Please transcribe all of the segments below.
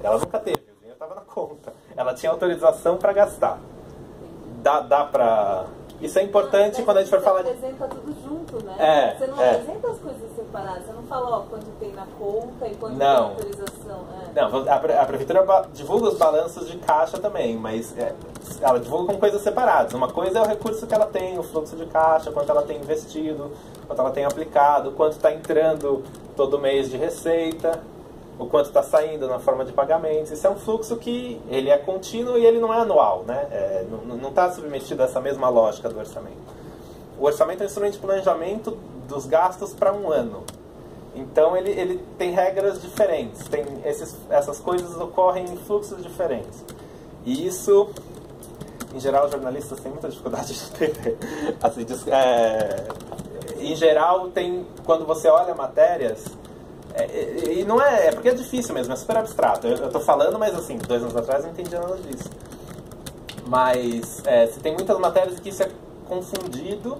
Ela nunca teve, o dinheiro estava na conta. Ela tinha autorização para gastar. Dá para... Isso é importante quando a gente for falar de... Você apresenta tudo junto, né? Você não apresenta as coisas separadas. Você não fala, ó, quanto tem na conta e quanto tem na autorização. Não, a prefeitura divulga os balanços de caixa também, mas ela divulga como coisas separadas. Uma coisa é o recurso que ela tem, o fluxo de caixa, quanto ela tem investido, quanto ela tem aplicado, quanto está entrando todo mês de receita, o quanto está saindo na forma de pagamentos. Isso é um fluxo que ele é contínuo e ele não é anual, né? Não está submetido a essa mesma lógica do orçamento. O orçamento é um instrumento de planejamento dos gastos para um ano. Então ele tem regras diferentes, essas coisas ocorrem em fluxos diferentes. E isso, em geral, os jornalistas têm muita dificuldade de entender. Assim, em geral, quando você olha matérias, e não é porque é difícil mesmo, é super abstrato. Eu estou falando, mas assim, 2 anos atrás eu não entendia nada disso. Mas você tem muitas matérias que isso é confundido.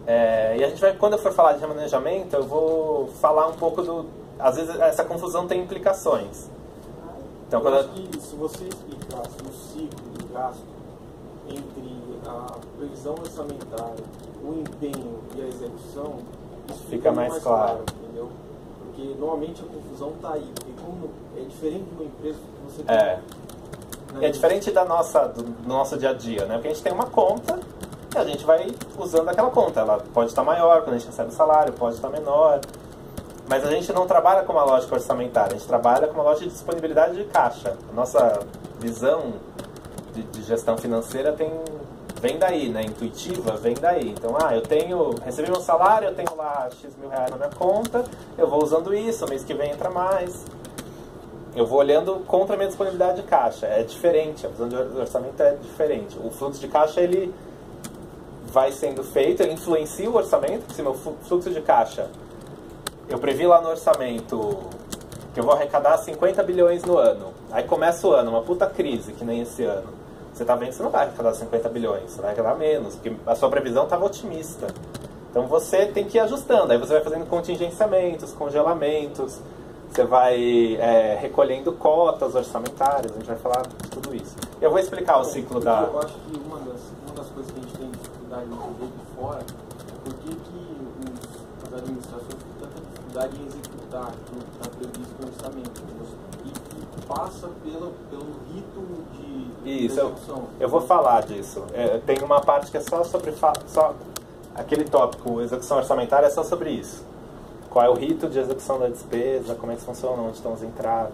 E a gente vai, quando eu for falar de remanejamento, eu vou falar um pouco às vezes essa confusão tem implicações. Então, eu acho que se você explicasse o ciclo de gasto entre a previsão orçamentária, o empenho e a execução, isso fica mais claro, entendeu? Porque normalmente a confusão está aí, porque como é diferente de uma empresa que você tem. É diferente do nosso dia a dia, né? Porque a gente tem uma conta e a gente vai usando aquela conta. Ela pode estar maior quando a gente recebe o salário, pode estar menor. Mas a gente não trabalha com uma lógica orçamentária, a gente trabalha com uma lógica de disponibilidade de caixa. A nossa visão de gestão financeira vem daí, né? Intuitiva vem daí. Então, recebi meu salário, eu tenho lá X mil reais na minha conta, eu vou usando isso, mês que vem entra mais. Eu vou olhando contra a minha disponibilidade de caixa. É diferente, a visão de orçamento é diferente. O fluxo de caixa, ele vai sendo feito, ele influencia o orçamento, porque se meu fluxo de caixa, eu previ lá no orçamento que eu vou arrecadar 50 bilhões no ano. Aí começa o ano, uma puta crise, que nem esse ano. Você tá vendo que você não vai arrecadar 50 bilhões, você vai arrecadar menos, porque a sua previsão estava otimista. Então você tem que ir ajustando, aí você vai fazendo contingenciamentos, congelamentos, você vai recolhendo cotas orçamentárias, a gente vai falar de tudo isso. Eu vou explicar o ciclo da... Eu acho que uma das coisas que a gente tem dificuldade de entender de fora é por que as administrações têm tanta dificuldade em executar aquilo que está previsto no orçamento. E passa pelo rito de execução. Eu vou falar disso. Tem uma parte que é só sobre... aquele tópico, execução orçamentária, é só sobre isso. Qual é o rito de execução da despesa, como é que funciona, onde estão os entraves.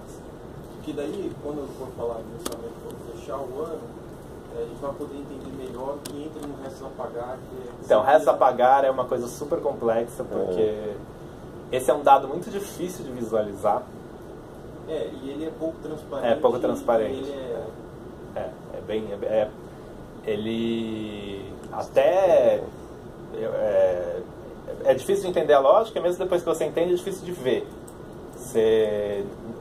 Porque daí, quando eu for falar de orçamento, quando fechar o ano, a gente vai poder entender melhor o que entra no resto a pagar. Então, resto a pagar é uma coisa super complexa, porque esse é um dado muito difícil de visualizar. E ele é pouco transparente. É pouco transparente. Ele é difícil de entender a lógica, mesmo depois que você entende, é difícil de ver.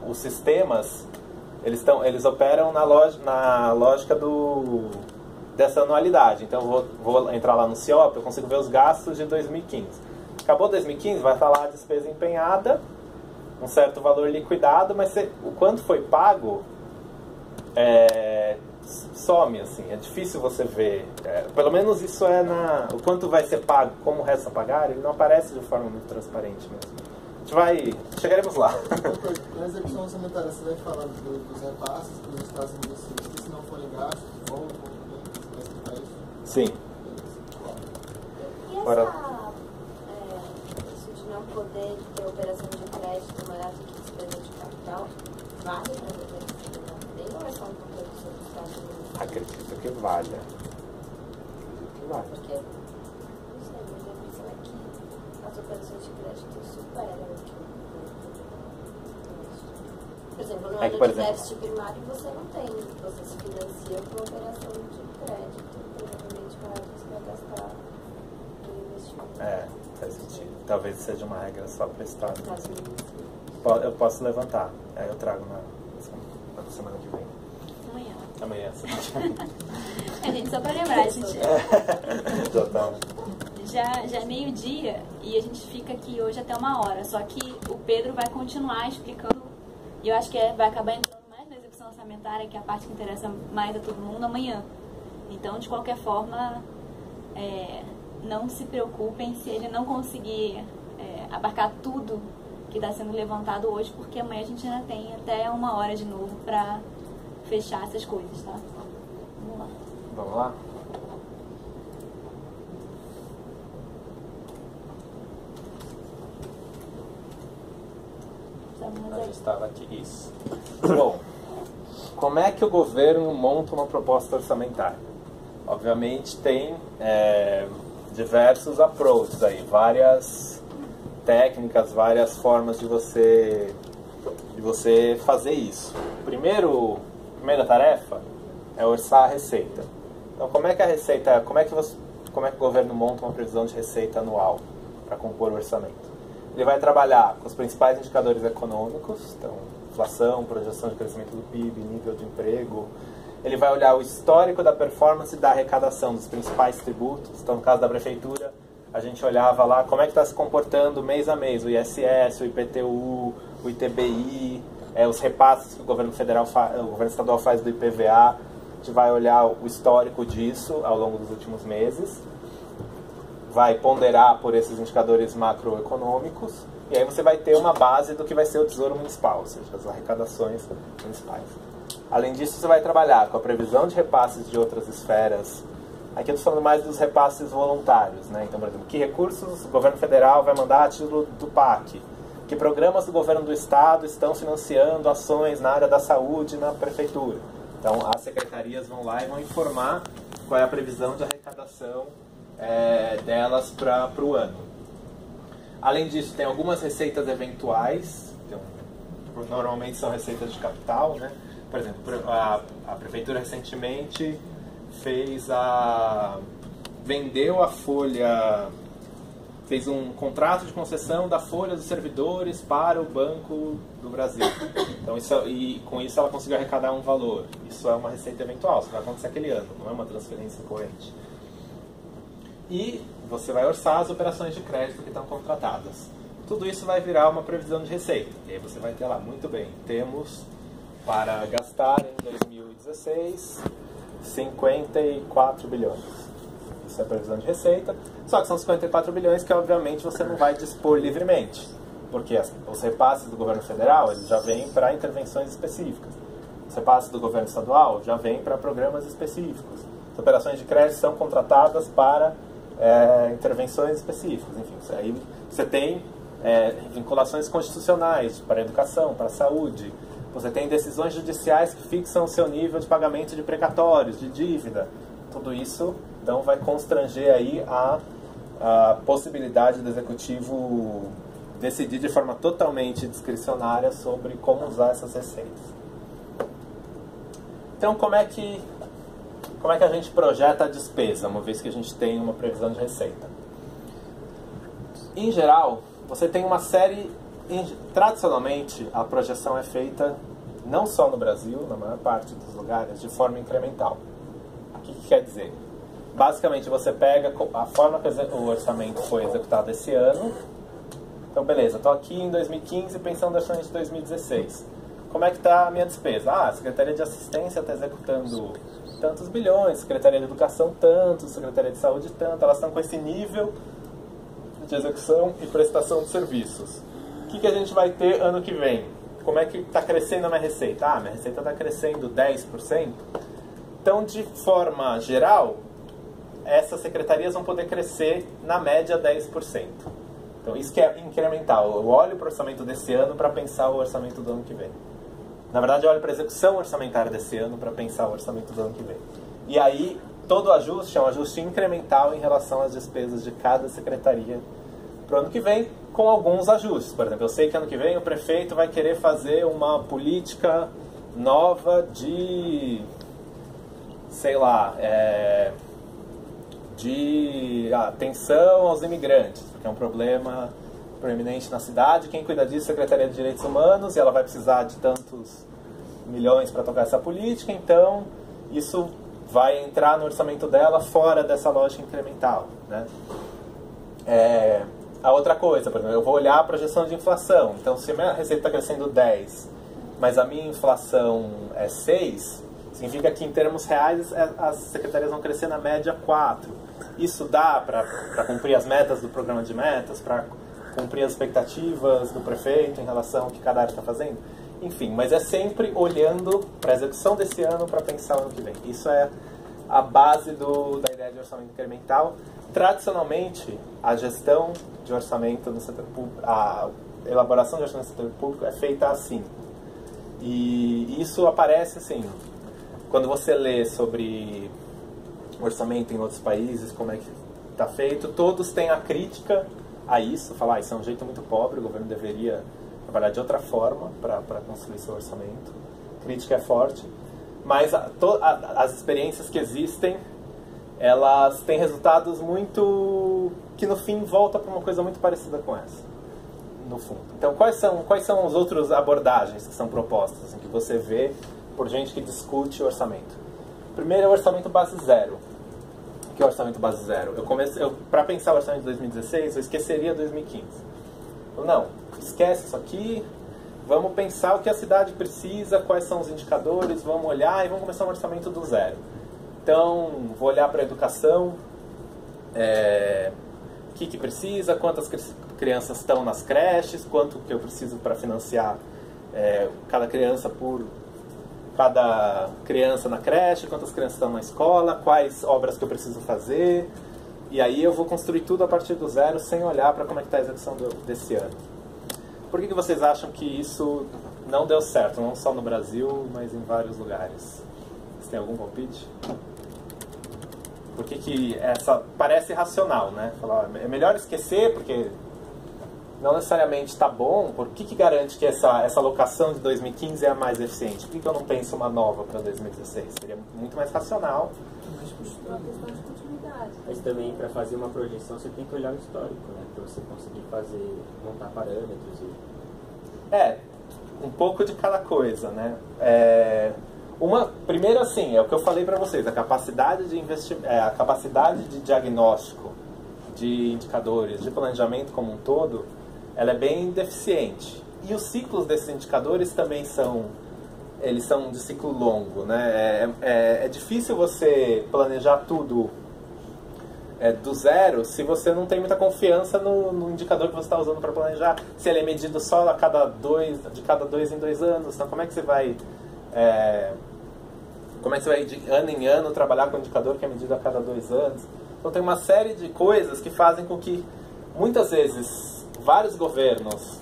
Os sistemas, eles operam na lógica dessa anualidade. Então, vou entrar lá no CIOP, eu consigo ver os gastos de 2015. Acabou 2015, vai estar lá a despesa empenhada, um certo valor liquidado, mas o quanto foi pago some, assim, é difícil você ver. Pelo menos isso o quanto vai ser pago, como resta a pagar, ele não aparece de forma muito transparente mesmo. Chegaremos lá. Na execução orçamentária, você vai falar dos repasses, dos estados investidos, que se não forem gastos, voltam, você vai explicar isso? Sim. E isso de não poder ter operação de crédito maior do que despesa de capital, vale para a determinação também ou é só um controle sobre os estados investidos? Acredito que valha. Porque, não sei, mas a impressão é que as operações de crédito superam o que por exemplo, no ano de déficit primário você não tem, você se financia com operação de crédito, provavelmente para você vai gastar em investimento. Faz sentido. Talvez seja uma regra só para o Estado. Eu posso levantar, aí eu trago na semana que vem. Amanhã, semana que vem. Gente, só para lembrar, gente. Já é meio-dia e a gente fica aqui hoje até 1 hora. Só que o Pedro vai continuar explicando e eu acho que vai acabar entrando orçamentária, que é a parte que interessa mais a todo mundo, amanhã. Então, de qualquer forma, não se preocupem se ele não conseguir abarcar tudo que está sendo levantado hoje, porque amanhã a gente ainda tem até 1 hora de novo para fechar essas coisas, tá? Vamos lá. Vamos lá? A gente estava aqui. Isso. Bom, como é que o governo monta uma proposta orçamentária? Obviamente tem diversos approaches aí, várias técnicas, várias formas de você fazer isso. Primeira tarefa é orçar a receita. Então, como é que a receita, como é que o governo monta uma previsão de receita anual para compor o orçamento? Ele vai trabalhar com os principais indicadores econômicos, então inflação, projeção de crescimento do PIB, nível de emprego. Ele vai olhar o histórico da performance da arrecadação dos principais tributos. Então, no caso da prefeitura, a gente olhava lá como é que está se comportando mês a mês o ISS, o IPTU, o ITBI, os repasses que o governo estadual faz do IPVA. A gente vai olhar o histórico disso ao longo dos últimos meses. Vai ponderar por esses indicadores macroeconômicos, e aí você vai ter uma base do que vai ser o Tesouro Municipal, ou seja, as arrecadações municipais. Além disso, você vai trabalhar com a previsão de repasses de outras esferas. Aqui eu estou falando mais dos repasses voluntários, né? Então, por exemplo, que recursos o governo federal vai mandar a título do PAC? Que programas do governo do estado estão financiando ações na área da saúde na prefeitura? Então, as secretarias vão lá e vão informar qual é a previsão de arrecadação delas para o ano. Além disso, tem algumas receitas eventuais, então, normalmente são receitas de capital, né? Por exemplo, a prefeitura recentemente vendeu a folha, fez um contrato de concessão da folha dos servidores para o Banco do Brasil. Então, e com isso ela conseguiu arrecadar um valor. Isso é uma receita eventual, isso vai acontecer aquele ano, não é uma transferência corrente. E você vai orçar as operações de crédito que estão contratadas. Tudo isso vai virar uma previsão de receita. E aí você vai ter lá, muito bem, temos para gastar em 2016 54 bilhões. Isso é a previsão de receita. Só que são 54 bilhões que, obviamente, você não vai dispor livremente. Porque os repasses do governo federal eles já vêm para intervenções específicas. Os repasses do governo estadual já vêm para programas específicos. As operações de crédito são contratadas para intervenções específicas. Enfim, aí você tem vinculações constitucionais para a educação, para a saúde. Você tem decisões judiciais que fixam o seu nível de pagamento de precatórios, de dívida. Tudo isso, então, vai constranger aí a possibilidade do executivo decidir de forma totalmente discricionária sobre como usar essas receitas. Então, como é que a gente projeta a despesa, uma vez que a gente tem uma previsão de receita? Em geral, você tem uma série... Tradicionalmente, a projeção é feita, não só no Brasil, na maior parte dos lugares, de forma incremental. O que quer dizer? Basicamente, você pega a forma que o orçamento foi executado esse ano. Então, beleza, estou aqui em 2015 pensando no orçamento de 2016. Como é que está a minha despesa? A Secretaria de Assistência está executando tantos bilhões, Secretaria de Educação tanto, Secretaria de Saúde tanto. Elas estão com esse nível de execução e prestação de serviços. O que a gente vai ter ano que vem? Como é que está crescendo a minha receita? Minha receita está crescendo 10%. Então, de forma geral, essas secretarias vão poder crescer, na média, 10%. Então, isso que é incremental. Eu olho para o orçamento desse ano para pensar o orçamento do ano que vem. Na verdade, eu olho para a execução orçamentária desse ano para pensar o orçamento do ano que vem. E aí, todo ajuste é um ajuste incremental em relação às despesas de cada secretaria para o ano que vem, com alguns ajustes. Por exemplo, eu sei que ano que vem o prefeito vai querer fazer uma política nova de, sei lá, de atenção aos imigrantes, porque é um problema proeminente na cidade. Quem cuida disso é a Secretaria de Direitos Humanos, e ela vai precisar de tantos milhões para tocar essa política, então isso vai entrar no orçamento dela fora dessa lógica incremental, né? A outra coisa, por exemplo, eu vou olhar a projeção de inflação. Então, se a minha receita está crescendo 10 mas a minha inflação é 6, significa que em termos reais as secretarias vão crescer na média 4. Isso dá para cumprir as metas do programa de metas, para cumprir as expectativas do prefeito em relação ao que cada área está fazendo? Enfim, mas é sempre olhando para a execução desse ano para pensar o ano que vem. Isso é a base da ideia de orçamento incremental. Tradicionalmente, a gestão de orçamento no setor público, a elaboração de orçamento no setor público é feita assim. E isso aparece assim, quando você lê sobre orçamento em outros países, como é que está feito, todos têm a crítica a isso, falar, isso é um jeito muito pobre, o governo deveria trabalhar de outra forma para construir seu orçamento. A crítica é forte, mas as experiências que existem, elas têm resultados muito... que no fim volta para uma coisa muito parecida com essa, no fundo. Então, quais são as outras abordagens que são propostas, assim, que você vê por gente que discute orçamento? Primeiro é o orçamento base zero. O que é o orçamento base zero? Para pensar o orçamento de 2016, eu esqueceria 2015. Não, esquece isso aqui, vamos pensar o que a cidade precisa, quais são os indicadores, vamos olhar e vamos começar um orçamento do zero. Então, vou olhar para a educação, o que precisa, quantas crianças estão nas creches, quanto que eu preciso para financiar cada criança na creche, quantas crianças estão na escola, quais obras que eu preciso fazer. E aí eu vou construir tudo a partir do zero, sem olhar para como é que está a execução desse ano. Por que vocês acham que isso não deu certo, não só no Brasil, mas em vários lugares? Vocês têm algum palpite? Por que essa parece racional, né? Falar, é melhor esquecer, porque não necessariamente está bom. Por que garante que essa alocação de 2015 é a mais eficiente? Por que eu não penso uma nova para 2016? Seria muito mais racional. Uma questão de continuidade. Mas também, para fazer uma projeção, você tem que olhar o histórico, né? Para você conseguir montar parâmetros. Um pouco de cada coisa, né? Primeiro, assim, é o que eu falei para vocês, a capacidade de diagnóstico, de indicadores, de planejamento como um todo, ela é bem deficiente. E os ciclos desses indicadores também são de ciclo longo, né? É difícil você planejar tudo do zero se você não tem muita confiança no indicador que você está usando para planejar, se ele é medido só de cada 2 em 2 anos. Então, como é que você vai de ano em ano trabalhar com um indicador que é medido a cada 2 anos? Então tem uma série de coisas que fazem com que muitas vezes vários governos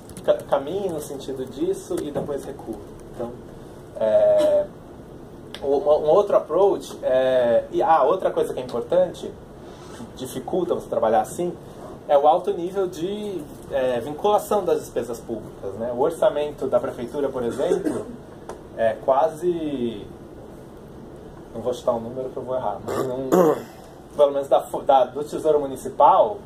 caminhem no sentido disso e depois recuem. Então, um outro approach outra coisa que é importante, que dificulta você trabalhar assim, é o alto nível de vinculação das despesas públicas, né? O orçamento da prefeitura, por exemplo, é quase... Não vou chutar um número que eu vou errar, mas pelo menos do Tesouro Municipal,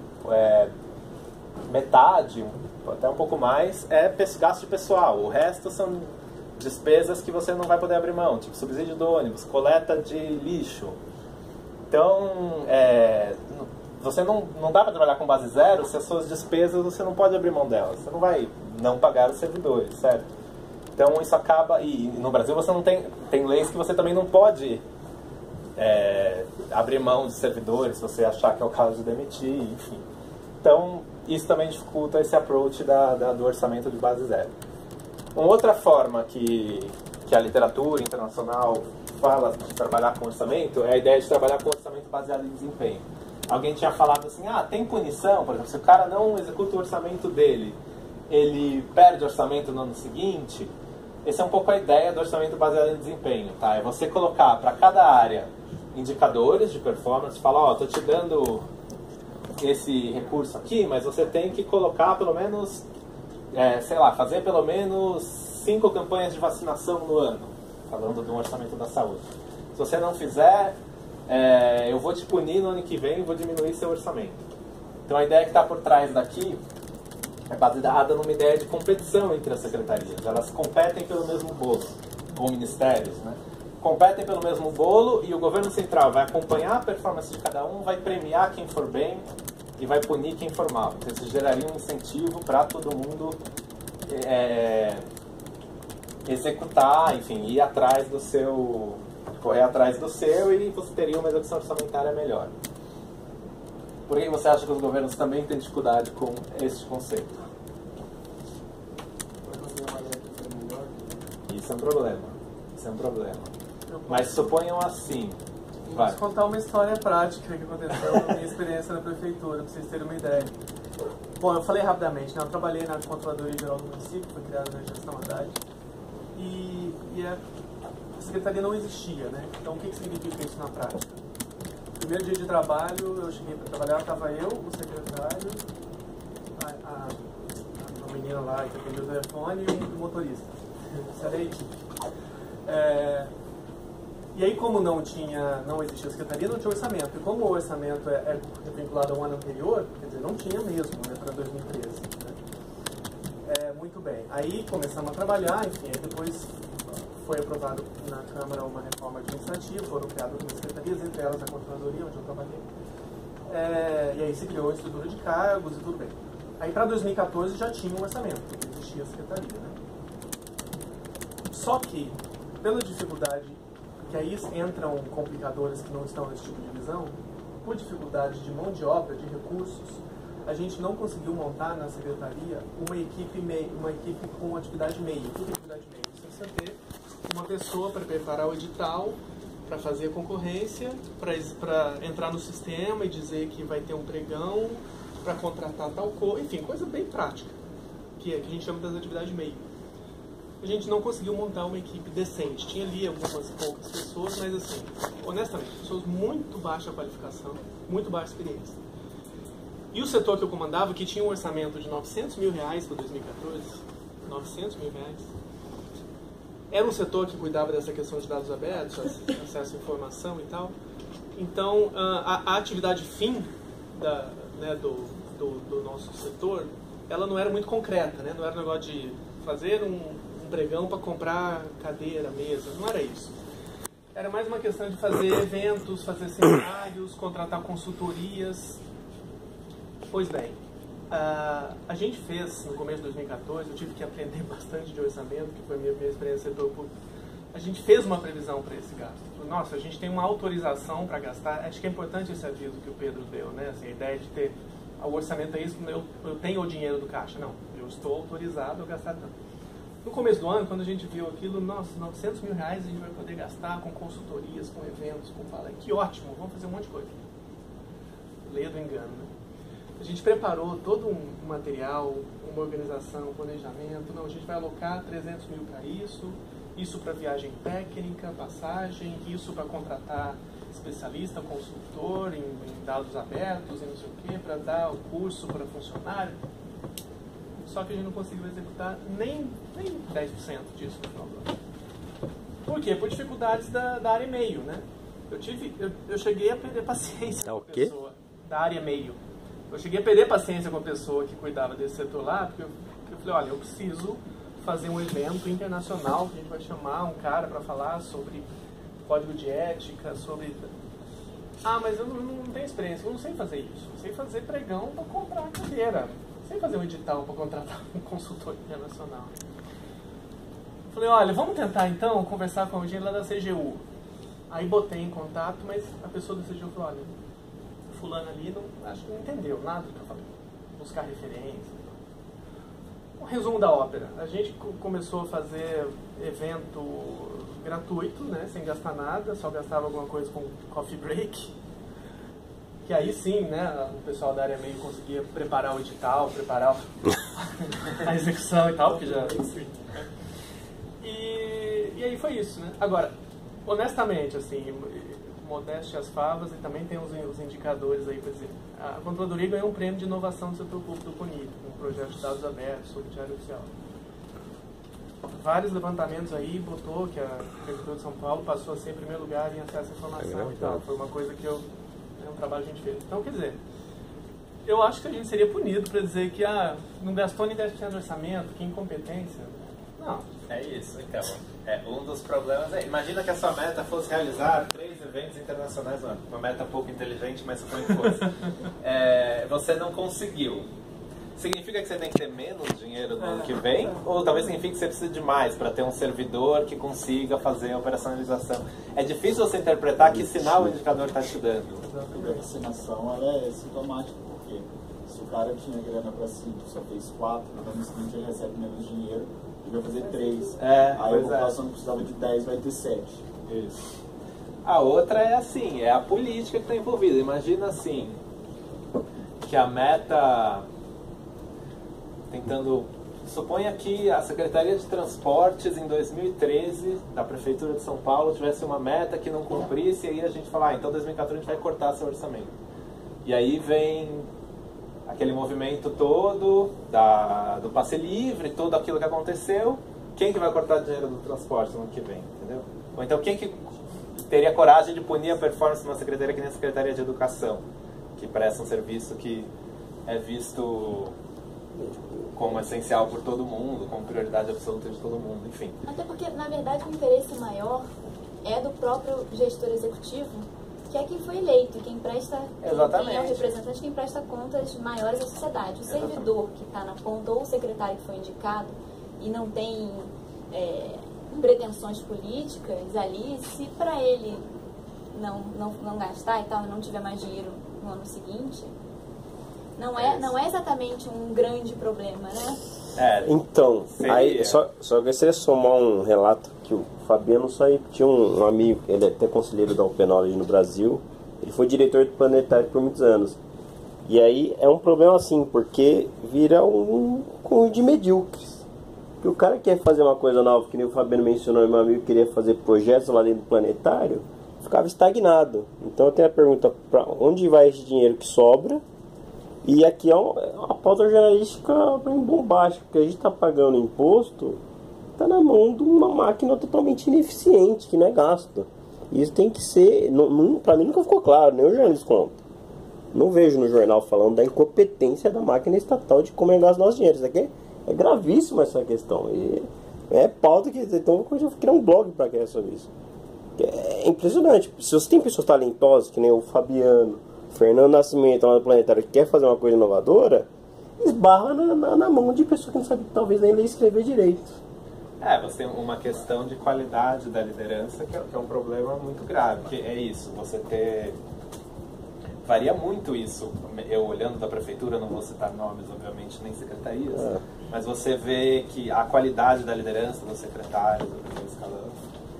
metade, até um pouco mais, é gasto de pessoal. O resto são despesas que você não vai poder abrir mão, tipo subsídio do ônibus, coleta de lixo. Então, você não dá para trabalhar com base zero se as suas despesas você não pode abrir mão delas. Você não vai não pagar os servidores, certo? Então isso acaba... E no Brasil você não tem leis que você também não pode abrir mão de servidores se você achar que é o caso de demitir, enfim. Então isso também dificulta esse approach do orçamento de base zero. Uma outra forma que a literatura internacional fala de trabalhar com orçamento é a ideia de trabalhar com orçamento baseado em desempenho. Alguém tinha falado assim, tem punição, por exemplo, se o cara não executa o orçamento dele, ele perde o orçamento no ano seguinte. Essa é um pouco a ideia do orçamento baseado em desempenho, tá? É você colocar para cada área indicadores de performance, falar, estou te dando esse recurso aqui, mas você tem que colocar pelo menos, fazer pelo menos 5 campanhas de vacinação no ano, falando de um orçamento da saúde. Se você não fizer, eu vou te punir no ano que vem e vou diminuir seu orçamento. Então a ideia que está por trás daqui é baseada numa ideia de competição entre as secretarias. Elas competem pelo mesmo bolo, ou ministérios, né? Competem pelo mesmo bolo e o governo central vai acompanhar a performance de cada um, vai premiar quem for bem e vai punir quem for mal. Então isso geraria um incentivo para todo mundo executar, enfim, ir atrás do seu, correr atrás do seu, e você teria uma execução orçamentária melhor. Por que você acha que os governos também têm dificuldade com esse conceito? Isso é um problema. Isso é um problema. Mas suponham assim. Vou contar uma história prática que aconteceu na minha experiência na prefeitura, para vocês terem uma ideia. Bom, eu falei rapidamente, né? Eu trabalhei na Controladoria Geral do Município, foi criada na gestão Haddad, e a secretaria não existia, né? Então, o que significa isso na prática? No primeiro dia de trabalho, eu cheguei para trabalhar, estava eu, o secretário, a menina lá que atendeu o telefone e o motorista. Essa era a equipe. E aí, como não existia a secretaria, não tinha orçamento. E como o orçamento é vinculado ao ano anterior, quer dizer, não tinha mesmo, né, para 2013. Né? Muito bem. Aí começamos a trabalhar, enfim, aí depois foi aprovado na Câmara uma reforma administrativa, foram criadas algumas secretarias, entre elas a Controladoria, onde eu trabalhei. E aí se criou a estrutura de cargos e tudo bem. Aí para 2014 já tinha um orçamento, existia a secretaria. Né? Só que, pela dificuldade, que aí entram complicadores que não estão nesse tipo de visão, por dificuldade de mão de obra, de recursos, a gente não conseguiu montar na secretaria uma equipe com atividade meio. O que é atividade meio? Você precisa ter uma pessoa para preparar o edital, para fazer a concorrência, para entrar no sistema e dizer que vai ter um pregão, para contratar tal coisa, enfim, coisa bem prática, que a gente chama das atividades meio. A gente não conseguiu montar uma equipe decente. Tinha ali algumas poucas pessoas, mas assim, honestamente, pessoas muito baixa qualificação, muito baixa experiência. E o setor que eu comandava, que tinha um orçamento de R$900 mil para 2014, R$900 mil, era um setor que cuidava dessa questão de dados abertos, acesso à informação e tal. Então, a atividade fim do nosso setor, ela não era muito concreta, né? Não era um negócio de fazer um pregão para comprar cadeira, mesa, não era isso. Era mais uma questão de fazer eventos, fazer seminários, contratar consultorias. Pois bem, a gente fez, no começo de 2014, eu tive que aprender bastante de orçamento, que foi a minha experiência no setor público. A gente fez uma previsão para esse gasto. Nossa, a gente tem uma autorização para gastar. Acho que é importante esse aviso que o Pedro deu, né? Assim, a ideia de ter o orçamento é isso, eu tenho o dinheiro do caixa. Não, eu estou autorizado a gastar tanto. No começo do ano, quando a gente viu aquilo, nossa, R$900 mil a gente vai poder gastar com consultorias, com eventos, com palestras. Que ótimo, vamos fazer um monte de coisa. Leia do engano, né? A gente preparou todo um material, uma organização, um planejamento. Não, a gente vai alocar R$300 mil para isso para viagem técnica, passagem, isso para contratar especialista, consultor em dados abertos e não sei o quê, para dar o curso para funcionário. Só que a gente não conseguiu executar nem 10% disso no final do ano. Por quê? Por dificuldades da área meio, né? Eu cheguei a perder paciência com a pessoa da área meio. Eu cheguei a perder paciência com a pessoa que cuidava desse setor lá, porque eu falei, olha, eu preciso fazer um evento internacional, que a gente vai chamar um cara para falar sobre código de ética, sobre... Ah, mas eu não tenho experiência, eu não sei fazer isso. Eu sei fazer pregão para comprar cadeira. Sem fazer um edital para contratar um consultor internacional. Falei, olha, vamos tentar então conversar com alguém lá da CGU. Aí botei em contato, mas a pessoa da CGU falou, olha, fulano ali acho que não entendeu nada do que eu falei. Buscar referência. Um resumo da ópera. A gente começou a fazer evento gratuito, né, sem gastar nada, só gastava alguma coisa com coffee break. Que aí sim, né, o pessoal da área meio conseguia preparar o edital, preparar a execução e tal, porque já... E aí foi isso, né? Agora, honestamente, assim, modéstia às favas, e também tem os indicadores aí, por exemplo. A Controladoria ganhou um prêmio de inovação do setor público do CONIP, um projeto de dados abertos sobre diário oficial. Vários levantamentos aí, botou que a Prefeitura de São Paulo passou a ser em primeiro lugar em acesso à informação e tal. Foi uma coisa que um trabalho que a gente fez. Então, quer dizer, eu acho que a gente seria punido para dizer que não gastou nem 10% do orçamento, que incompetência. Não. É isso, então. Um dos problemas é, imagina que a sua meta fosse realizar 3 eventos internacionais no ano. Uma meta pouco inteligente, mas suponho que fosse. Você não conseguiu. significa que você tem que ter menos dinheiro no ano que vem? Ou talvez signifique que você precisa de mais para ter um servidor que consiga fazer a operacionalização? É difícil você interpretar que sinal o indicador está te dando. A vacinação ela é sintomática, porque se o cara tinha grana para 5, só fez 4, no ano seguinte ele recebe menos dinheiro e vai fazer 3. Aí a população que precisava de 10 vai ter 7. Isso. A outra é assim, é a política que está envolvida. Imagina assim, que a meta, tentando, suponha que a Secretaria de Transportes em 2013 da Prefeitura de São Paulo tivesse uma meta que não cumprisse, e aí a gente fala, então em 2014 a gente vai cortar seu orçamento. E aí vem aquele movimento todo do passe livre, tudo aquilo que aconteceu. Quem que vai cortar dinheiro do transporte no ano que vem, entendeu? Ou então quem que teria coragem de punir a performance de uma secretaria que nem a Secretaria de Educação, que presta um serviço que é visto como essencial por todo mundo, como prioridade absoluta de todo mundo, enfim. Até porque, na verdade, o interesse maior é do próprio gestor executivo, que é quem foi eleito e quem presta, quem é o representante, quem presta contas maiores à sociedade. O servidor que está na ponta ou o secretário que foi indicado e não tem pretensões políticas ali, se para ele não gastar e tal, não tiver mais dinheiro no ano seguinte, não é exatamente um grande problema, né? Então, aí só gostaria de somar um relato que o Fabiano tinha um amigo, ele é até conselheiro da Open Knowledge no Brasil, ele foi diretor do Planetário por muitos anos. E aí é um problema assim, porque vira um conjunto de medíocres. Porque o cara quer fazer uma coisa nova, que nem o Fabiano mencionou, meu amigo queria fazer projetos lá dentro do Planetário, ficava estagnado. Então eu tenho a pergunta, para onde vai esse dinheiro que sobra? E aqui é uma pauta jornalística bem bombástica, porque a gente está pagando imposto, está na mão de uma máquina totalmente ineficiente, que não é gasto. Isso tem que ser, para mim nunca ficou claro, nem o jornalista conta. Não vejo no jornal falando da incompetência da máquina estatal de como é gasto nosso dinheiro. Isso aqui é gravíssima essa questão. E é pauta que então eu vou criar um blog para criar sobre isso. É impressionante. Se você tem pessoas talentosas, que nem o Fabiano, Fernando Nascimento lá no Planetário, que quer fazer uma coisa inovadora, esbarra na mão de pessoa que não sabe talvez nem ler e escrever direito. Você tem uma questão de qualidade da liderança que é um problema muito grave, que é isso, você ter... Varia muito isso, eu olhando da prefeitura, não vou citar nomes, obviamente, nem secretarias, mas você vê que a qualidade da liderança dos secretários, do primeiro escalão,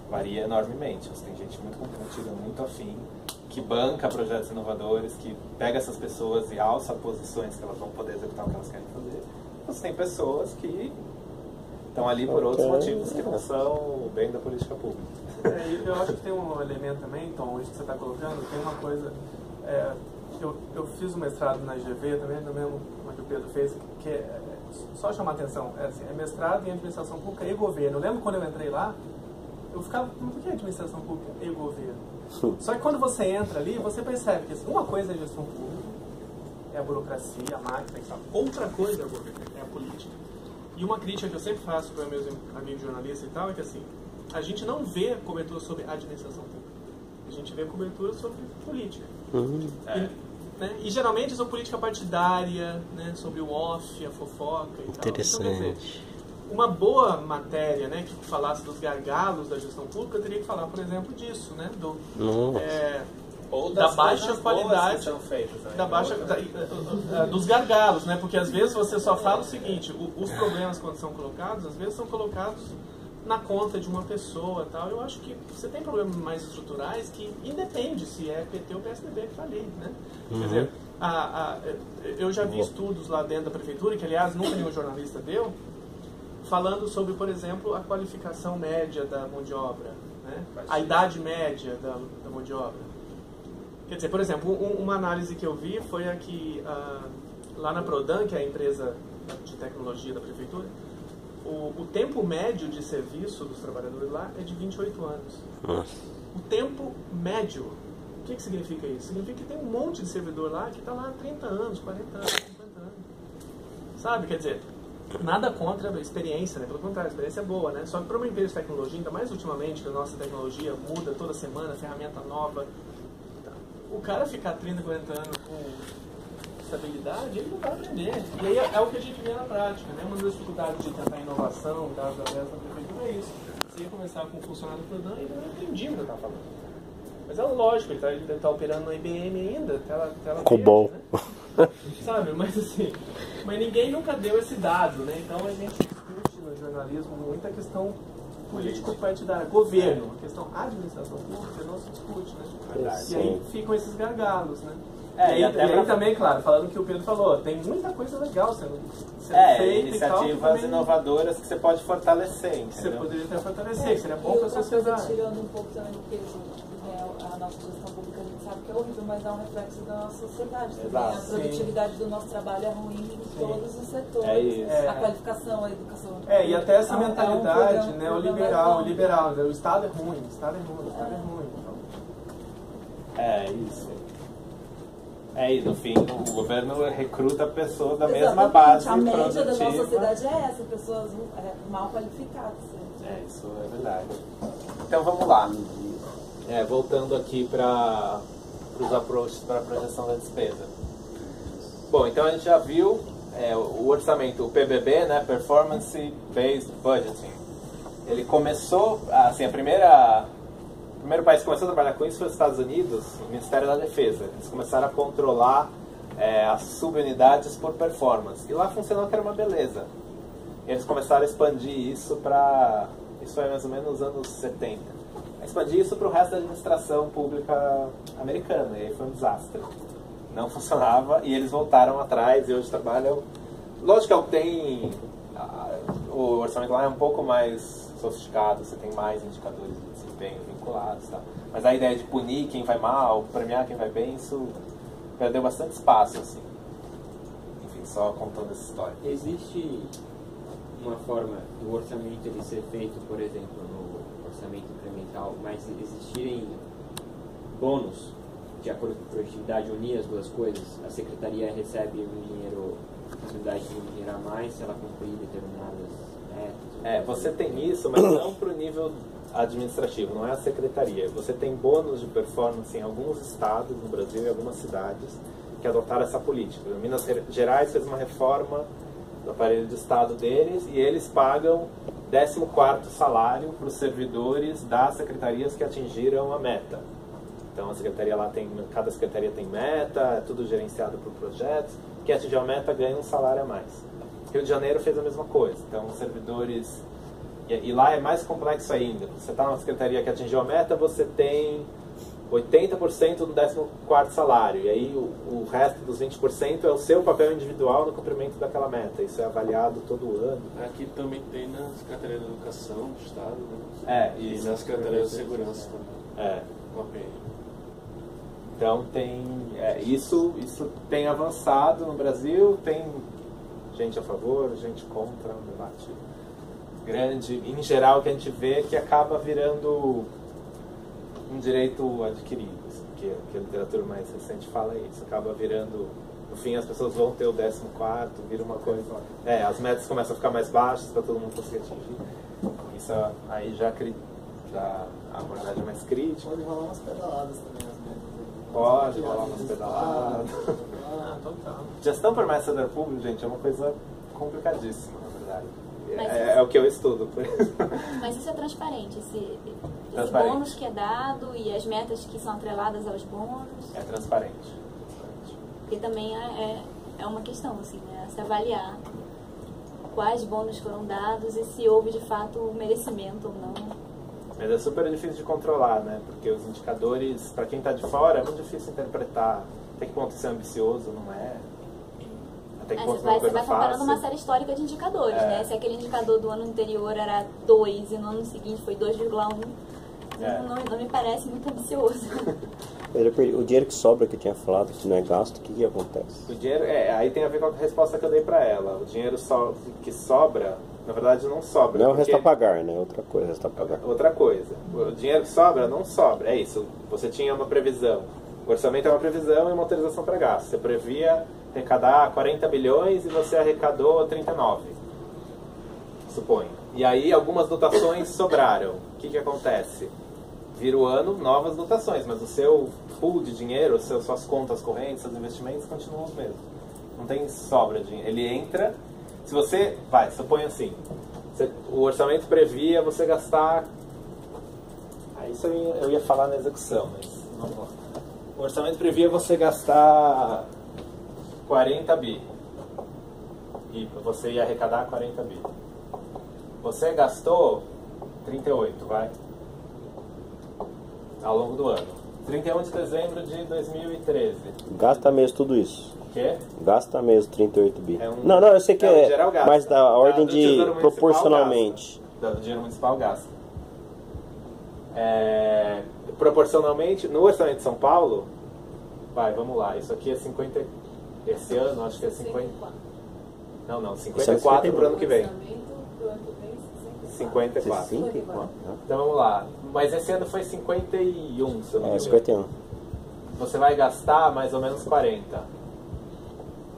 varia enormemente. Você tem gente muito comprometida, muito afim, que banca projetos inovadores, que pega essas pessoas e alça posições que elas vão poder executar o que elas querem fazer. Você tem pessoas que estão ali por outros motivos que não são o bem da política pública. Eu acho que tem um elemento também, Tom, isso que você está colocando, tem uma coisa... eu fiz um mestrado na IGV também, do mesmo que o Pedro fez, que só chamar a atenção, é mestrado em administração pública e governo. Eu lembro quando eu entrei lá, eu ficava, por que administração pública e governo? Só que quando você entra ali, você percebe que uma coisa é a gestão pública, é a burocracia, a máquina e tal. Outra coisa é a política. E uma crítica que eu sempre faço para meus amigos jornalistas e tal, é que assim, a gente não vê cobertura sobre administração pública. A gente vê cobertura sobre política. E geralmente sobre política partidária, né, sobre o off, a fofoca e tal. Então, quer dizer, uma boa matéria, né, que falasse dos gargalos da gestão pública, eu teria que falar, por exemplo, disso, né, ou da baixa qualidade, dos gargalos, né, porque às vezes você só fala o seguinte, os problemas quando são colocados, às vezes são colocados na conta de uma pessoa e tal. Eu acho que você tem problemas mais estruturais que independe se é PT ou PSDB que está ali, né? Quer dizer, eu já vi estudos lá dentro da prefeitura, que aliás nunca nenhum jornalista deu, falando sobre, por exemplo, a qualificação média da mão de obra, né? A idade média da mão de obra. Quer dizer, por exemplo, uma análise que eu vi foi a que lá na Prodan, que é a empresa de tecnologia da prefeitura, o tempo médio de serviço dos trabalhadores lá é de 28 anos. O tempo médio, o que significa isso? Significa que tem um monte de servidor lá que está lá há 30 anos, 40 anos, 50 anos. Sabe? Quer dizer, nada contra a experiência, né? Pelo contrário, a experiência é boa, né? Só que para uma empresa de tecnologia, ainda mais ultimamente, que a nossa tecnologia muda toda semana, ferramenta nova, o cara ficar 30, 40 anos com estabilidade, ele não vai aprender. E aí é o que a gente vê na prática, né? Uma das dificuldades de tentar inovação, no caso da prefeitura, é isso. Você ia começar com um funcionário por ano e ele não entendia o que eu estava falando. Mas é lógico, ele deve estar operando no IBM ainda, tela COBOL. Verde, né? Sabe, mas assim, mas ninguém nunca deu esse dado, né? Então a gente discute no jornalismo muita questão político-partidária, governo, a questão administração pública não se discute, né? Verdade. E aí ficam esses gargalos, né? É, e aí também, claro, falando o que o Pedro falou, tem muita coisa legal sendo feita iniciativas e tal, também, inovadoras que você pode fortalecer, entendeu? Você poderia até fortalecer, seria bom para a sociedade. Tirando um pouco também do peso, a nossa gestão pública, a gente sabe que é horrível, mas dá um reflexo da nossa sociedade também. Exato. A produtividade do nosso trabalho é ruim em todos os setores. É isso. A qualificação, a educação. E até essa mentalidade liberal, o Estado é ruim, o Estado é ruim. Então. É isso. E no fim o governo recruta pessoas da mesma base. A média da nossa sociedade é essa, pessoas mal qualificadas. Isso é verdade. Então vamos lá. Voltando aqui para os approaches para a projeção da despesa. Bom, então a gente já viu o orçamento, o PBB, né, Performance Based Budgeting. Ele começou, assim, o primeiro país que começou a trabalhar com isso foi os Estados Unidos, o Ministério da Defesa. Eles começaram a controlar as subunidades por performance. E lá funcionou que era uma beleza. E eles começaram a expandir isso para... Isso foi mais ou menos nos anos 70. Expandir isso para o resto da administração pública americana. E aí foi um desastre. Não funcionava e eles voltaram atrás e hoje trabalham... Lógico que tem... O orçamento lá é um pouco mais sofisticado, você tem mais indicadores de desempenho vinculados, tá? Mas a ideia de punir quem vai mal, premiar quem vai bem, isso perdeu bastante espaço, assim. Enfim, só contando essa história. Existe uma forma do orçamento ele ser feito, por exemplo, no orçamento incremental, mas existirem bônus de acordo com a produtividade, unir as duas coisas? A secretaria recebe um dinheiro, a possibilidade de um dinheiro a mais se ela cumprir determinadas metas? Você tem isso, mas não para o nível administrativo, não é a secretaria. Você tem bônus de performance em alguns estados no Brasil e algumas cidades que adotaram essa política. Minas Gerais fez uma reforma do aparelho de Estado deles e eles pagam 14º salário para os servidores das secretarias que atingiram a meta. Então a secretaria lá cada secretaria tem meta, é tudo gerenciado por projetos. Quem atingiu a meta ganha um salário a mais. Rio de Janeiro fez a mesma coisa. Então os servidores... E lá é mais complexo ainda. Você está numa secretaria que atingiu a meta, você tem 80% do 14º salário. E aí o resto dos 20% é o seu papel individual no cumprimento daquela meta. Isso é avaliado todo ano. Aqui também tem na Secretaria da Educação do Estado, né? E na Secretaria da Segurança também. Então tem... isso tem avançado no Brasil, tem gente a favor, gente contra, um debate grande. Em geral, o que a gente vê é que acaba virando um direito adquirido, assim, que a literatura mais recente fala isso. Acaba virando... No fim, as pessoas vão ter o 14º, vira uma coisa... as metas começam a ficar mais baixas para todo mundo conseguir atingir. Isso aí já a abordagem é mais crítica. Pode rolar umas pedaladas também, as metas. Pode rolar umas pedaladas. Total. Gestão por mais setor público, gente, é uma coisa complicadíssima, na verdade. É o que eu estudo, por isso. Mas isso é transparente, esse Transparente. bônus que é dado e as metas que são atreladas aos bônus. É transparente. E também é uma questão, assim, né? Se avaliar quais bônus foram dados e se houve de fato o merecimento ou não. Mas é super difícil de controlar, né? Porque os indicadores, para quem está de fora, é muito difícil interpretar. Até que ponto isso é ambicioso, não é? Até que ponto você vai comparando uma série histórica de indicadores, né? Se aquele indicador do ano anterior era 2 e no ano seguinte foi 2,1, não me parece muito ambicioso. O dinheiro que sobra, que eu tinha falado, que não é gasto, o que acontece? O dinheiro, aí tem a ver com a resposta que eu dei para ela. O dinheiro que sobra, na verdade não sobra. Não é o resto a pagar, né? Outra coisa, o resto a pagar. Outra coisa. O dinheiro que sobra, não sobra. É isso. Você tinha uma previsão. O orçamento é uma previsão e uma autorização para gasto. Você previa arrecadar 40 bilhões e você arrecadou 39, suponho. E aí algumas dotações sobraram. O que acontece? Vira o ano, novas dotações, mas o seu pool de dinheiro, suas contas correntes, seus investimentos continuam os mesmos. Não tem sobra de dinheiro. Ele entra... Se você... Suponha assim. O orçamento previa você gastar... Isso eu ia falar na execução, mas vamos lá. O orçamento previa você gastar 40 bi. E você ia arrecadar 40 bi. Você gastou 38, ao longo do ano. 31 de dezembro de 2013. Gasta mesmo tudo isso. O quê? Gasta mesmo 38 bi. Não, eu sei que mas da ordem de proporcionalmente. Do dinheiro municipal gasta. Proporcionalmente, no orçamento de São Paulo, vamos lá, isso aqui é 50, esse ano acho que é 50, não, 54 para o ano que vem. 54. Então vamos lá, mas esse ano foi 51, se eu não me engano. 51. Você vai gastar mais ou menos 40.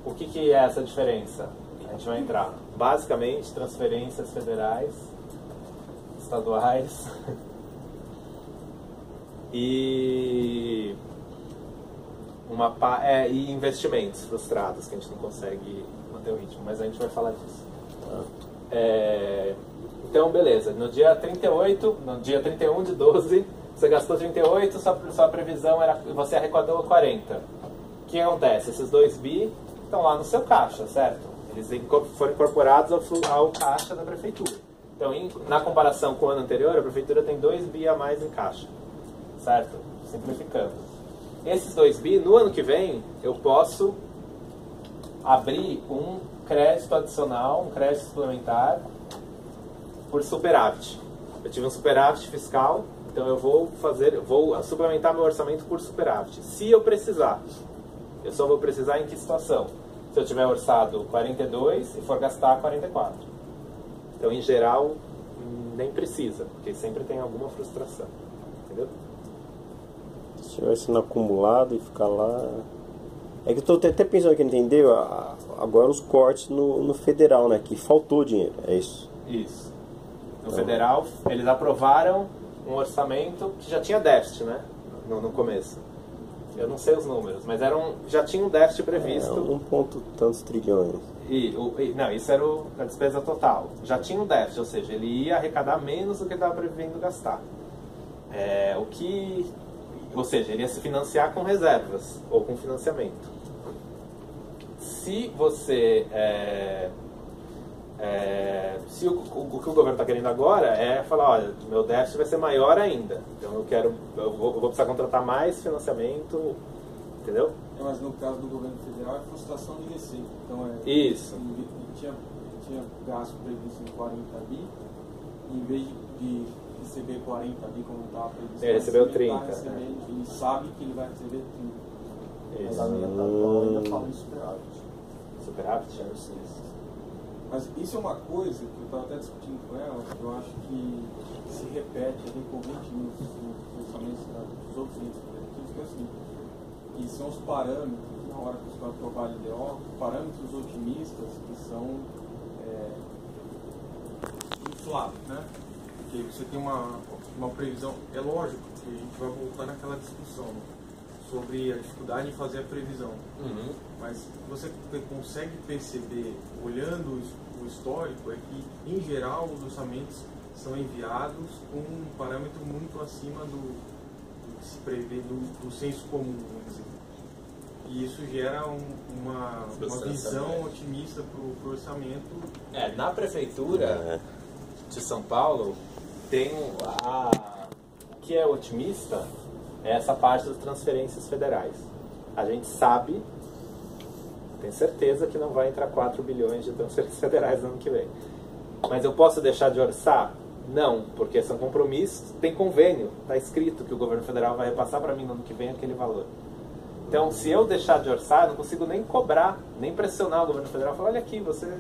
O que é essa diferença? A gente vai entrar, basicamente, transferências federais, estaduais... E investimentos frustrados, que a gente não consegue manter o ritmo, mas a gente vai falar disso. Então, beleza, no dia 31 de 12, você gastou 38, sua previsão era você arrecadou 40. O que acontece? Esses 2 bi estão lá no seu caixa, certo? Eles foram incorporados ao caixa da prefeitura. Então, na comparação com o ano anterior, a prefeitura tem 2 bi a mais em caixa. Certo? Simplificando. Esses 2 bi, no ano que vem, eu posso abrir um crédito adicional, um crédito suplementar por superávit. Eu tive um superávit fiscal, então eu vou suplementar meu orçamento por superávit. Se eu precisar. Eu só vou precisar em que situação? Se eu tiver orçado 42 e for gastar 44. Então, em geral, nem precisa, porque sempre tem alguma frustração. Entendeu? Se tiver sendo acumulado e ficar lá... É que eu estou até pensando aqui, entendeu? Agora os cortes no federal, né? Que faltou dinheiro, é isso? Isso. No federal, eles aprovaram um orçamento que já tinha déficit, né? No começo. Eu não sei os números, mas já tinha um déficit previsto. 1 ponto tantos trilhões. Não, isso era a despesa total. Já tinha um déficit, ou seja, ele ia arrecadar menos do que ele estava prevendo gastar. Ou seja, ele ia se financiar com reservas ou com financiamento. Se você... se o que o governo está querendo agora é falar, olha, meu déficit vai ser maior ainda. Então eu vou precisar contratar mais financiamento, entendeu? Mas no caso do governo federal é frustração de receita. Então isso. Tinha gasto previsto em 40 bi, em vez de receber 40 bi como estava previsto. Ele recebeu 30. Ele sabe que ele vai receber 30. Mas a minha ainda fala em superávit. Superávit? Sim. Mas isso é uma coisa que eu estava até discutindo com ela, que eu acho que se repete, é recorrente nos orçamentos dos outros entes federativos, que é assim, e são os parâmetros, na hora que você vai aprovar a LDO, parâmetros otimistas que são inflados, né? Porque você tem uma previsão, é lógico que a gente vai voltar naquela discussão sobre a dificuldade de fazer a previsão. Uhum. Mas você consegue perceber, olhando o histórico, é que, em geral, os orçamentos são enviados com um parâmetro muito acima do que se prevê do senso comum, vamos dizer. E isso gera uma visão otimista para o orçamento. Na prefeitura de São Paulo, tem o que é otimista é essa parte das transferências federais. A gente sabe, tem certeza que não vai entrar 4 bilhões de transferências federais no ano que vem. Mas eu posso deixar de orçar? Não, porque são compromissos, tem convênio, está escrito que o governo federal vai repassar para mim no ano que vem aquele valor. Então, se eu deixar de orçar, eu não consigo nem cobrar, nem pressionar o governo federal, falar, olha aqui, você...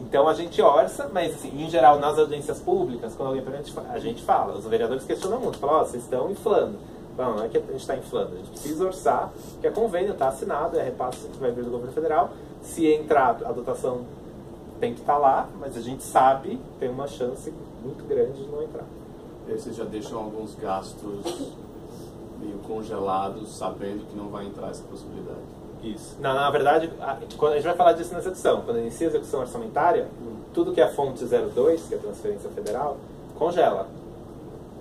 Então a gente orça, mas assim, em geral nas audiências públicas, quando alguém pergunta, a gente fala, os vereadores questionam muito, falam, vocês estão inflando. Não é que a gente está inflando, a gente precisa orçar, que é convênio, está assinado, é repasse que vai vir do governo federal. Se entrar, a dotação tem que estar lá, mas a gente sabe, tem uma chance muito grande de não entrar. E aí vocês já deixam alguns gastos meio congelados, sabendo que não vai entrar essa possibilidade. Isso. Na verdade, quando a gente vai falar disso na execução. Quando inicia a execução orçamentária, tudo que é a fonte 02, que é a transferência federal, congela.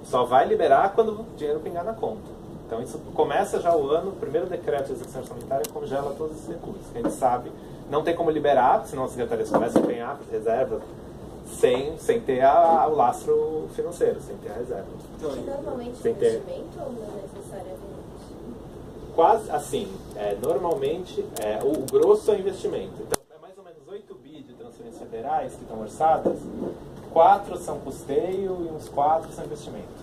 Só vai liberar quando o dinheiro pingar na conta. Então isso começa já o ano, o primeiro decreto de execução orçamentária congela todos esses recursos. A gente sabe, não tem como liberar, senão as secretarias começam a empenhar reservas sem ter o lastro financeiro, sem ter a reserva. Normalmente o investimento ou não necessariamente? Quase assim, normalmente o grosso é investimento. Então é mais ou menos 8 bi de transferências federais que estão orçadas, 4 são custeio e uns 4 são investimento.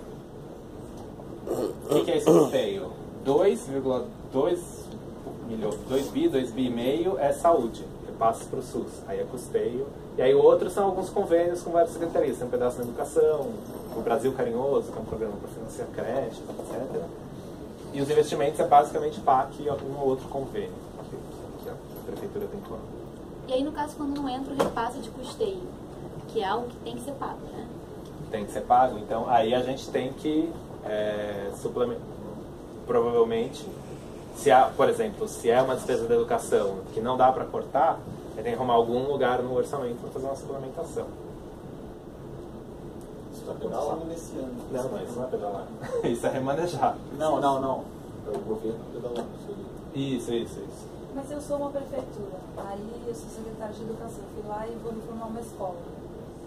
O que é esse custeio? 2,2 bi e meio é saúde, repasses para o SUS, aí é custeio. E aí o outro são alguns convênios com várias secretarias, tem um pedaço na educação, o Brasil Carinhoso, que é um programa para financiar creches, etc. E os investimentos é basicamente PAC e um ou outro convênio que a prefeitura tem plano. E aí, no caso, quando não entra o repasse de custeio, que é algo que tem que ser pago, né? Tem que ser pago, então aí a gente tem que suplementar. Provavelmente, por exemplo, se é uma despesa da educação que não dá para cortar, tem que arrumar algum lugar no orçamento para fazer uma suplementação. Isso está pedalando nesse ano. Não, mas isso não é pedalar. Isso é remanejar. Não. É o governo pedalando. Isso. Mas eu sou uma prefeitura, aí eu sou secretária de educação, fui lá e vou reformar uma escola.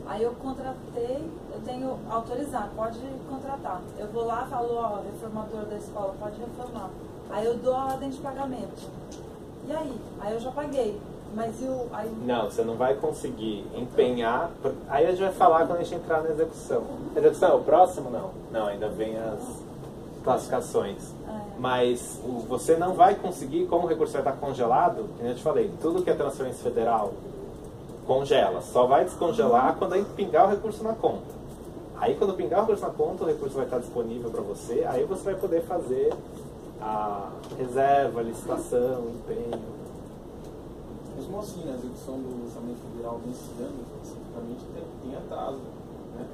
Aí eu contratei, eu tenho autorizar, pode contratar. Eu vou lá e falo, ó, reformador da escola, pode reformar. Aí eu dou a ordem de pagamento. E aí? Aí eu já paguei. Mas Não, você não vai conseguir empenhar. Aí a gente vai falar quando a gente entrar na execução. A execução é o próximo? Não. Não, ainda vem as classificações. Mas você não vai conseguir, como o recurso vai estar congelado, como eu te falei, tudo que é transferência federal congela. Só vai descongelar quando aí pingar o recurso na conta. Aí quando pingar o recurso na conta, o recurso vai estar disponível para você. Aí você vai poder fazer a reserva, a licitação, o empenho. Mesmo assim, a execução do orçamento federal nesse ano, especificamente, tem atraso. Né?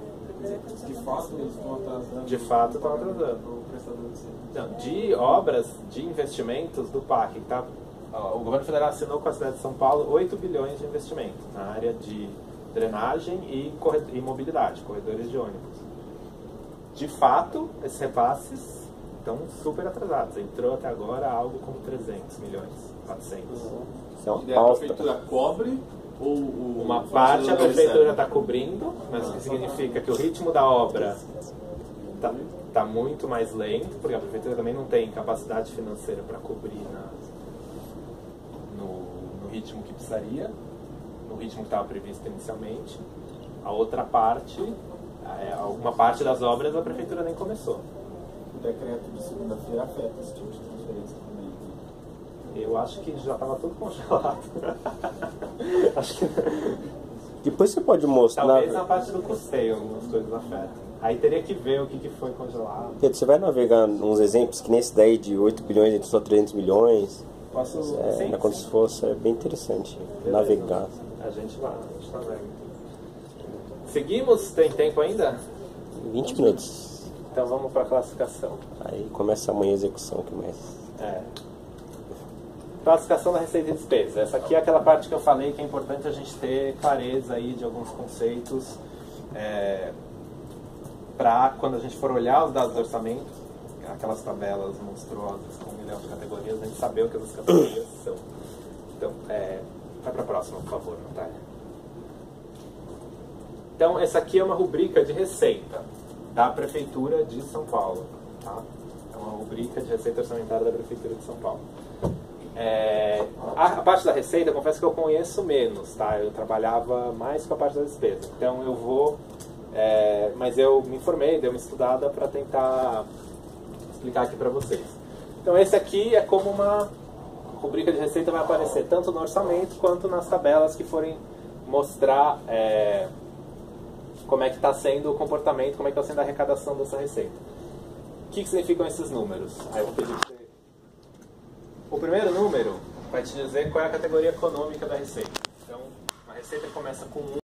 De fato, eles estão atrasando. De fato, estão atrasando. O prestador de serviço. Não, de obras, de investimentos do PAC, tá? O governo federal assinou com a cidade de São Paulo 8 bilhões de investimento na área de drenagem e mobilidade, corredores de ônibus. De fato, esses repasses estão super atrasados. Entrou até agora algo como 300 milhões, 400. E a prefeitura cobre ou uma parte a prefeitura está cobrindo, mas o que significa que o ritmo da obra está muito mais lento, porque a prefeitura também não tem capacidade financeira para cobrir no ritmo que precisaria, no ritmo que estava previsto inicialmente. A outra parte, alguma parte das obras a prefeitura nem começou. O decreto de segunda-feira afeta esse tipo de transferência também. Eu acho que já estava tudo congelado. Acho que... Depois você pode mostrar. Talvez na parte do custeio algumas coisas afetam. Aí teria que ver o que foi congelado. Pedro, você vai navegar uns exemplos que nesse daí de 8 bilhões entre só 300 milhões? Posso? Sim. Quando se fosse, é bem interessante. Beleza. Navegar. A gente navega. Seguimos? Tem tempo ainda? 20 minutos. Então vamos para a classificação. Aí começa amanhã a execução que mais. Classificação da receita e despesa. Essa aqui é aquela parte que eu falei que é importante a gente ter clareza aí de alguns conceitos para quando a gente for olhar os dados do orçamento, aquelas tabelas monstruosas com 1 milhão de categorias, a gente saber o que essas categorias são. Então, vai para a próxima, por favor, Natália. Então, essa aqui é uma rubrica de receita da Prefeitura de São Paulo. Tá? É uma rubrica de receita orçamentária da Prefeitura de São Paulo. A parte da receita, eu confesso que eu conheço menos, tá? Eu trabalhava mais com a parte da despesa. Então eu vou... mas eu me informei, dei uma estudada para tentar explicar aqui para vocês. Então esse aqui é como uma rubrica de receita, vai aparecer tanto no orçamento quanto nas tabelas que forem mostrar como é que está sendo o comportamento, como é que está sendo a arrecadação dessa receita. O que significam esses números? Aí eu vou pedir para você... O primeiro número vai te dizer qual é a categoria econômica da receita. Então, a receita começa com 1